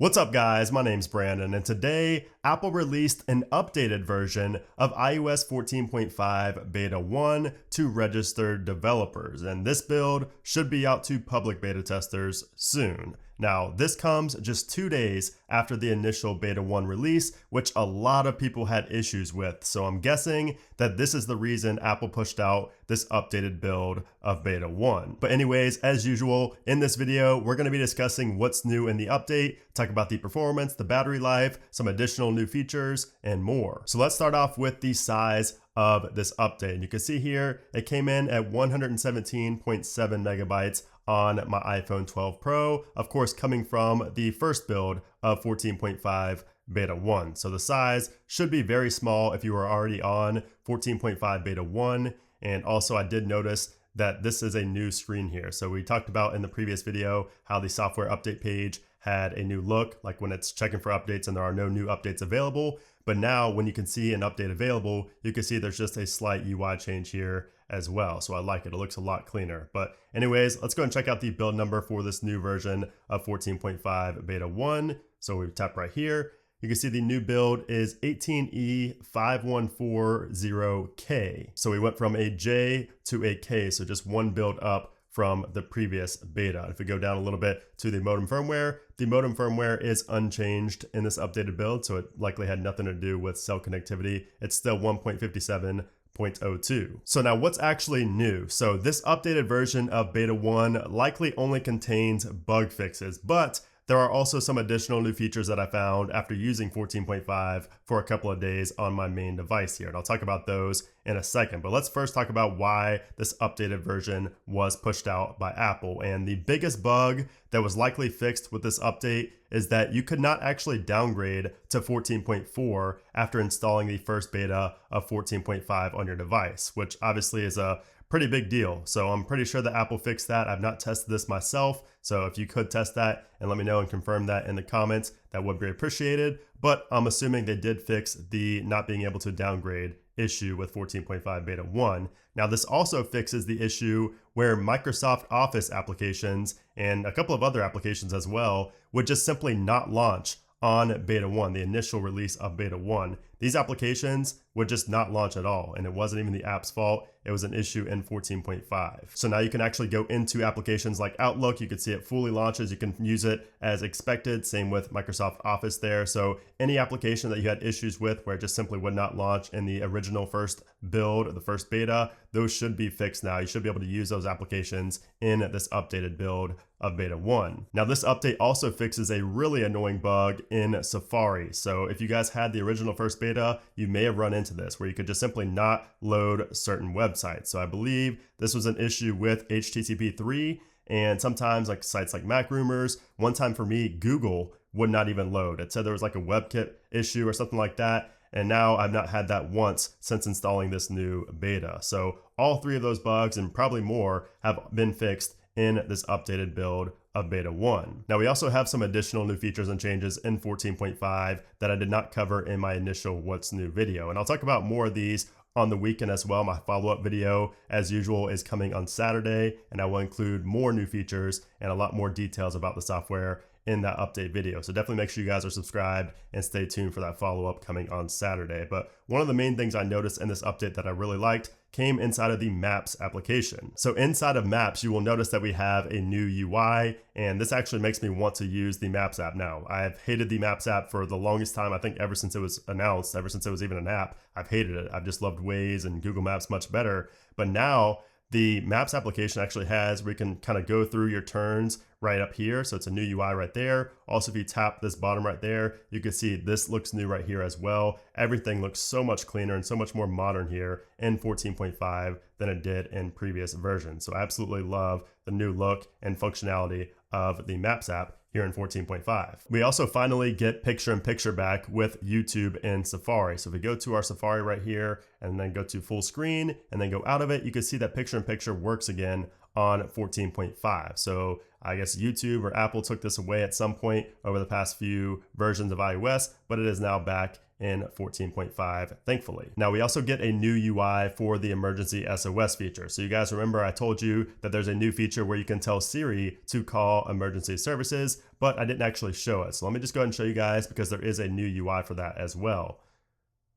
What's up guys, my name's Brandon, and today Apple released an updated version of iOS 14.5 Beta 1 to registered developers, and this build should be out to public beta testers soon. Now, this comes just 2 days after the initial Beta 1 release, which a lot of people had issues with, so I'm guessing that this is the reason Apple pushed out this updated build of Beta 1. But anyways, as usual, in this video, we're going to be discussing what's new in the update, talk about the performance, the battery life, some additional new features, and more. So let's start off with the size of this update. And you can see here, it came in at 117.7 megabytes on my iPhone 12 Pro, of course coming from the first build of 14.5 Beta 1. So the size should be very small if you are already on 14.5 Beta 1. And also I did notice that this is a new screen here. So we talked about in the previous video how the software update page had a new look, like when it's checking for updates and there are no new updates available. But now when you can see an update available, you can see there's just a slight UI change here as well. So I like it, it looks a lot cleaner. But anyways, let's go and check out the build number for this new version of 14.5 Beta 1. So we tap right here. You can see the new build is 18E5140K. So we went from a J to a K, so just one build up from the previous beta. If we go down a little bit to the modem firmware is unchanged in this updated build, so it likely had nothing to do with cell connectivity. It's still 1.57.02. So now what's actually new? So this updated version of Beta 1 likely only contains bug fixes, but there are also some additional new features that I found after using 14.5 for a couple of days on my main device here, and I'll talk about those in a second. But let's first talk about why this updated version was pushed out by Apple. And the biggest bug that was likely fixed with this update is that you could not actually downgrade to 14.4 after installing the first beta of 14.5 on your device, which obviously is a pretty big deal. So I'm pretty sure that Apple fixed that. I've not tested this myself, so if you could test that and let me know and confirm that in the comments, that would be appreciated. But I'm assuming they did fix the not being able to downgrade issue with 14.5 Beta 1. Now this also fixes the issue where Microsoft Office applications and a couple of other applications as well would just simply not launch on Beta 1, the initial release of Beta 1. These applications would just not launch at all, and it wasn't even the app's fault. It was an issue in 14.5. So now you can actually go into applications like Outlook. You can see it fully launches. You can use it as expected. Same with Microsoft Office there. So any application that you had issues with where it just simply would not launch in the original first build or the first beta, those should be fixed now. You should be able to use those applications in this updated build of Beta 1. Now this update also fixes a really annoying bug in Safari. So if you guys had the original first beta, you may have run into this where you could just simply not load certain websites. So I believe this was an issue with HTTP 3, and sometimes like sites like Mac Rumors, one time for me, Google would not even load. It said there was like a WebKit issue or something like that. And now I've not had that once since installing this new beta. So all three of those bugs and probably more have been fixed in this updated build of Beta 1. Now we also have some additional new features and changes in 14.5 that I did not cover in my initial What's New video. And I'll talk about more of these on the weekend as well. My follow-up video, as usual, is coming on Saturday, and I will include more new features and a lot more details about the software in that update video. So definitely make sure you guys are subscribed and stay tuned for that follow-up coming on Saturday. But one of the main things I noticed in this update that I really liked came inside of the Maps application. So inside of Maps, you will notice that we have a new UI, and this actually makes me want to use the Maps app now. I've hated the Maps app for the longest time. I think ever since it was announced, ever since it was even an app, I've hated it. I've just loved Waze and Google Maps much better. But now the Maps application actually has where you can kind of go through your turns right up here. So it's a new UI right there. Also, if you tap this bottom right there, you can see this looks new right here as well. Everything looks so much cleaner and so much more modern here in 14.5 than it did in previous versions. So I absolutely love the new look and functionality of the Maps app here in 14.5. We also finally get picture-in-picture back with YouTube and Safari. So if we go to our Safari right here and then go to full screen and then go out of it, you can see that picture-in-picture works again on 14.5. So I guess YouTube or Apple took this away at some point over the past few versions of iOS, but it is now back in 14.5, thankfully. Now we also get a new UI for the emergency SOS feature. So you guys remember I told you that there's a new feature where you can tell Siri to call emergency services, but I didn't actually show it. So let me just go ahead and show you guys because there is a new UI for that as well.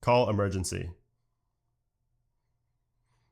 Call emergency.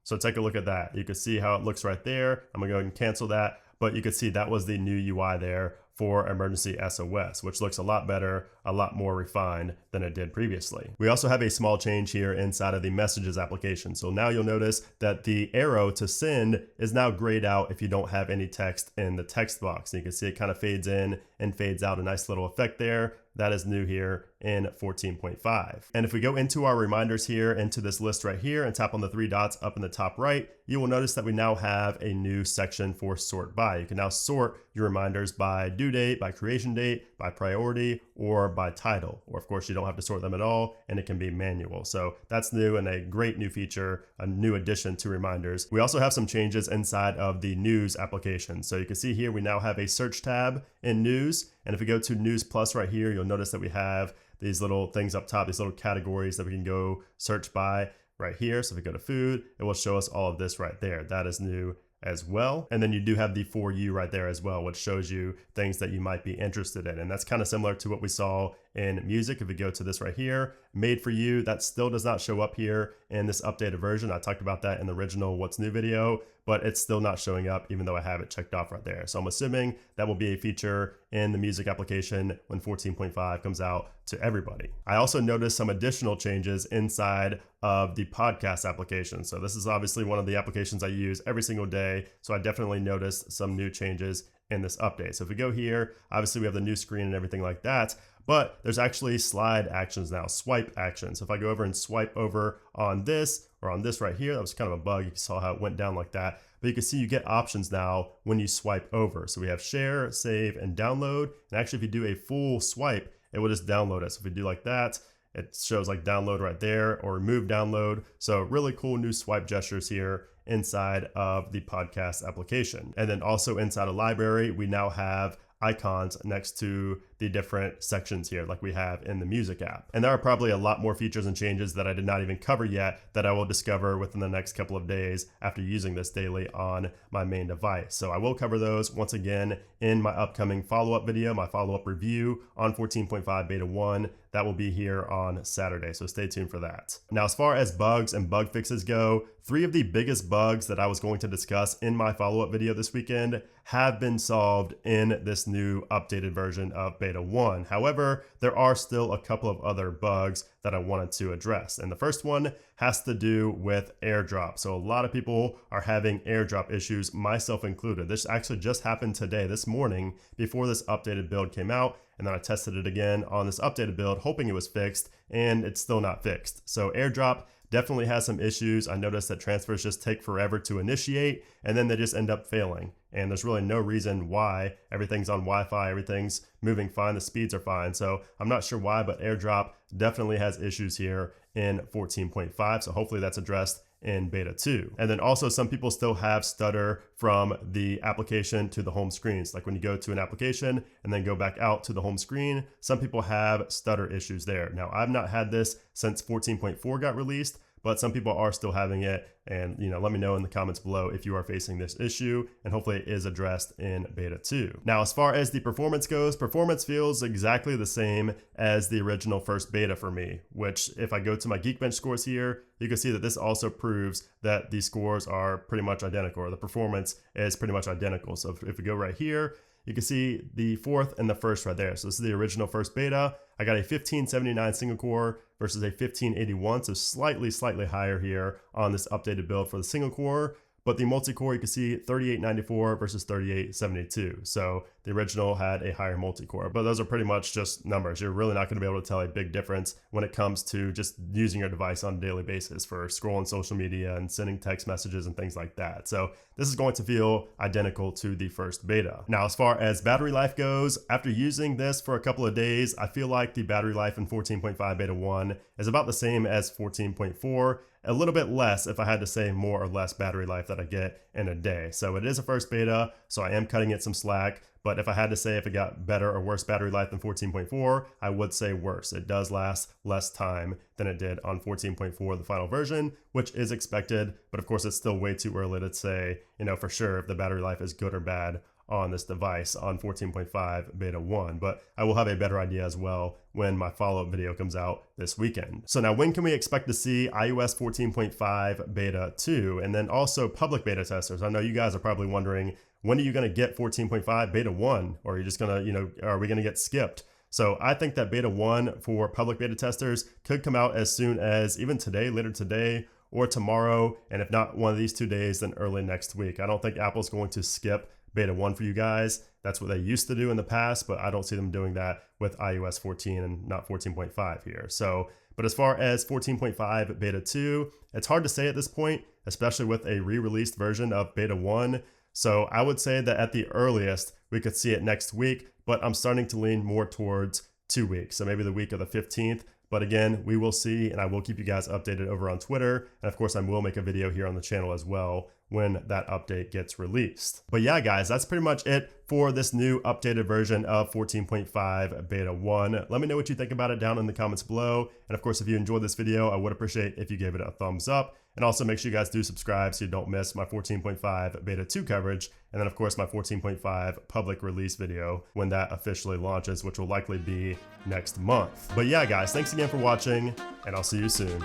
So take a look at that. You can see how it looks right there. I'm gonna go ahead and cancel that, but you can see that was the new UI there for emergency SOS, which looks a lot better, a lot more refined than it did previously. We also have a small change here inside of the messages application. So now you'll notice that the arrow to send is now grayed out if you don't have any text in the text box. And you can see it kind of fades in and fades out, a nice little effect there. That is new here in 14.5. And if we go into our reminders here, into this list right here, and tap on the three dots up in the top right, you will notice that we now have a new section for sort by. You can now sort your reminders by due date, by creation date, by priority, or by title. Or of course, you don't have to sort them at all, and it can be manual. So that's new and a great new feature, a new addition to reminders. We also have some changes inside of the news application. So you can see here, we now have a search tab in news. And if we go to News Plus right here, you'll notice that we have these little things up top, these little categories that we can go search by right here. So if we go to food, it will show us all of this right there. That is new as well. And then you do have the For You right there as well, which shows you things that you might be interested in. And that's kind of similar to what we saw in music. If we go to this right here, Made For You, that still does not show up here in this updated version. I talked about that in the original What's New video, but it's still not showing up even though I have it checked off right there. So I'm assuming that will be a feature in the music application when 14.5 comes out to everybody. I also noticed some additional changes inside of the podcast application. So this is obviously one of the applications I use every single day. So I definitely noticed some new changes in this update. So if we go here, obviously we have the new screen and everything like that, but there's actually slide actions now, swipe actions. So if I go over and swipe over on this or on this right here, that was kind of a bug. You saw how it went down like that, but you can see you get options now when you swipe over. So we have share, save, and download. And actually if you do a full swipe, it will just download it. So if we do like that, it shows like download right there or remove download. So really cool new swipe gestures here inside of the podcast application. And then also inside a library, we now have icons next to the different sections here like we have in the music app. And there are probably a lot more features and changes that I did not even cover yet that I will discover within the next couple of days after using this daily on my main device. So I will cover those once again in my upcoming follow-up video, my follow-up review on 14.5 beta 1. That will be here on Saturday, so stay tuned for that. Now, as far as bugs and bug fixes go, 3 of the biggest bugs that I was going to discuss in my follow-up video this weekend have been solved in this new updated version of beta 1. However, there are still a couple of other bugs that I wanted to address. And the first one has to do with AirDrop. So a lot of people are having AirDrop issues, myself included. This actually just happened today, this morning, before this updated build came out. And then I tested it again on this updated build, hoping it was fixed, and it's still not fixed. So AirDrop definitely has some issues. I noticed that transfers just take forever to initiate, and then they just end up failing. And there's really no reason why. Everything's on Wi-Fi, everything's moving fine, the speeds are fine. So I'm not sure why, but AirDrop definitely has issues here in 14.5. So hopefully that's addressed in beta 2. And then also some people still have stutter from the application to the home screens. Like when you go to an application and then go back out to the home screen, some people have stutter issues there. Now I've not had this since 14.4 got released, but some people are still having it. And let me know in the comments below if you are facing this issue, and hopefully it is addressed in beta 2. Now, as far as the performance goes, performance feels exactly the same as the original first beta for me, which if I go to my Geekbench scores here, you can see that this also proves that the scores are pretty much identical, or the performance is pretty much identical. So if we go right here, you can see the fourth and the first right there. So this is the original first beta. I got a 1579 single core versus a 1581, so slightly higher here on this updated build for the single core. But the multi-core, you can see 3894 versus 3872. So the original had a higher multi-core, but those are pretty much just numbers. You're really not going to be able to tell a big difference when it comes to just using your device on a daily basis for scrolling social media and sending text messages and things like that. So this is going to feel identical to the first beta. Now, as far as battery life goes, after using this for a couple of days, I feel like the battery life in 14.5 beta 1 is about the same as 14.4. a little bit less if I had to say more or less battery life that I get in a day. So it is a first beta, so I am cutting it some slack. But if I had to say if it got better or worse battery life than 14.4, I would say worse. It does last less time than it did on 14.4, the final version, which is expected. But of course, it's still way too early to say, for sure if the battery life is good or bad on this device on 14.5 beta 1, but I will have a better idea as well when my follow-up video comes out this weekend. So now when can we expect to see iOS 14.5 beta 2 and then also public beta testers? I know you guys are probably wondering, when are you going to get 14.5 beta 1, or are you just going to, are we going to get skipped? So I think that beta 1 for public beta testers could come out as soon as even today, later today, or tomorrow, and if not one of these 2 days, then early next week. I don't think Apple's going to skip beta 1 for you guys. That's what they used to do in the past, but I don't see them doing that with iOS 14 and not 14.5 here. So, but as far as 14.5 beta 2, it's hard to say at this point, especially with a re-released version of beta 1. So I would say that at the earliest, we could see it next week, but I'm starting to lean more towards 2 weeks. So maybe the week of the 15th. But again, we will see, and I will keep you guys updated over on Twitter. And of course, I will make a video here on the channel as well when that update gets released. But yeah, guys, that's pretty much it for this new updated version of 14.5 beta 1. Let me know what you think about it down in the comments below. And of course, if you enjoyed this video, I would appreciate if you gave it a thumbs up. And also make sure you guys do subscribe so you don't miss my 14.5 beta 2 coverage. And then of course, my 14.5 public release video when that officially launches, which will likely be next month. But yeah, guys, thanks again for watching, and I'll see you soon.